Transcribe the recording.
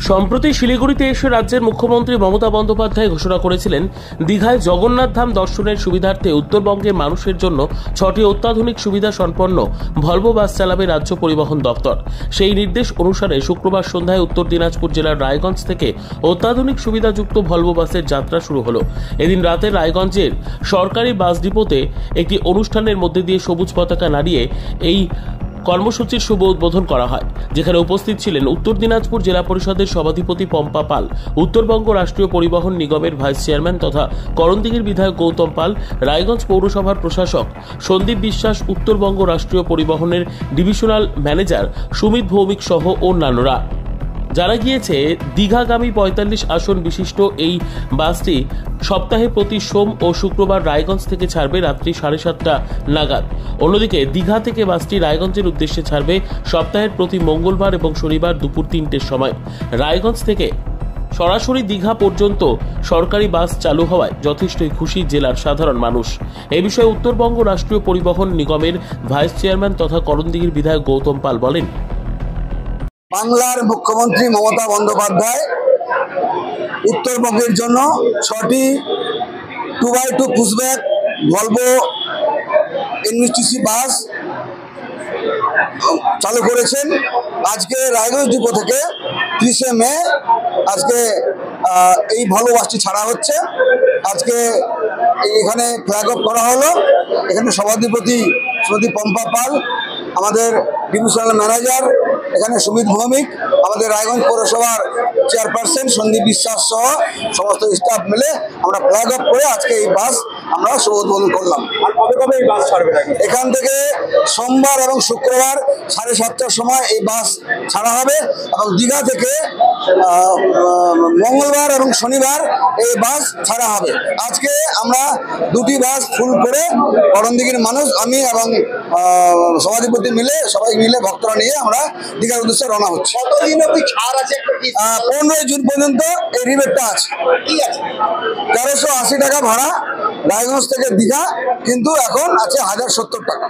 সম্প্রতি শিলিগুড়িতে এসে রাজ্যের মুখ্যমন্ত্রী মমতা বন্দ্যোপাধ্যায় ঘোষণা করেছিলেন, দীঘায় জগন্নাথ ধাম দর্শনের সুবিধার্থে উত্তরবঙ্গের মানুষের জন্য 6টি অত্যাধুনিক সুবিধা সম্পন্ন ভলভো বাস চালাবে রাজ্য পরিবহন দপ্তর। সেই নির্দেশ অনুসারে শুক্রবার সন্ধ্যায় উত্তর দিনাজপুর জেলার রায়গঞ্জ থেকে অত্যাধুনিক সুবিধাযুক্ত ভলভো বাসের যাত্রা শুরু হলো। এদিন রাতে রায়গঞ্জের সরকারি বাস ডিপোতে একটি অনুষ্ঠানের মধ্যে দিয়ে সবুজ পতাকা নাড়িয়ে এই কর্মসূচির শুভ উদ্বোধন করা হয়, যেখানে উপস্থিত ছিলেন উত্তর দিনাজপুর জেলা পরিষদের সভাধিপতি পম্পা পাল, উত্তরবঙ্গ রাষ্ট্রীয় পরিবহন নিগমের ভাইস চেয়ারম্যান তথা করণদিঘির বিধায়ক গৌতম পাল, রায়গঞ্জ পৌরসভার প্রশাসক সন্দীপ বিশ্বাস, উত্তরবঙ্গ রাষ্ট্রীয় পরিবহনের ডিভিশনাল ম্যানেজার সুমিত ভৌমিক সহ অন্যান্যরা। জানা গিয়েছে, দীঘাগামী 45 আসন বিশিষ্ট এই বাসটি সপ্তাহে প্রতি সোম ও শুক্রবার রায়গঞ্জ থেকে ছাড়বে রাত্রি 7:30 নাগাদ। অন্যদিকে দীঘা থেকে বাসটি রায়গঞ্জের উদ্দেশ্যে ছাড়বে সপ্তাহের প্রতি মঙ্গলবার এবং শনিবার দুপুর 3টের সময়। রায়গঞ্জ থেকে সরাসরি দীঘা পর্যন্ত সরকারি বাস চালু হওয়ায় যথেষ্টই খুশি জেলার সাধারণ মানুষ। এই বিষয়ে উত্তরবঙ্গ রাষ্ট্রীয় পরিবহন নিগমের ভাইস চেয়ারম্যান তথা করণদিঘির বিধায়ক গৌতম পাল বলেন, বাংলার মুখ্যমন্ত্রী মমতা বন্দ্যোপাধ্যায় উত্তরবঙ্গের জন্য 6টি 2x2 পুশব্যাক ভলভো এনএসটিসি বাস চালু করেছেন। আজকে রায়গঞ্জ ডিপো থেকে 30শে মে আজকে এই ভলভো বাসটি ছাড়া হচ্ছে। আজকে এখানে ফ্ল্যাগ অফ করা হলো। এখানে সভাধিপতি শ্রীমতী পম্পা পাল, আমাদের ডিভিশনাল ম্যানেজার এখানে সুমিত ভৌমিক, আমাদের রায়গঞ্জ পৌরসভার চেয়ারপারসন সন্দীপ বিশ্বাস সহ সমস্ত স্টাফ মিলে আমরা ফ্ল্যাগ অফ করে আজকে এই বাস আমরা শুভ উদ্বোধন করলাম। আর কবে কবে এই বাস ছাড়বে? এখান থেকে সোমবার এবং শুক্রবার 7:30টার সময় এই বাস ছাড়া হবে এবং দীঘা থেকে মঙ্গলবার এবং শনিবার এই বাস ছাড়া হবে। আজকে আমরা 2টি বাস ফুল করে করণদিঘির মানুষ, আমি এবং সভাধিপতি মিলে সবাই মিলে ভক্তরা নিয়ে আমরা দীঘার উদ্দেশ্যে রওনা হচ্ছে। কতদিন অবধি ছাড় আছে? 15 জুন পর্যন্ত এই রিবেটটা আছে। কি আছে? 1380 টাকা ভাড়া রায়গঞ্জ থেকে দীঘা, কিন্তু এখন আছে 1070 টাকা।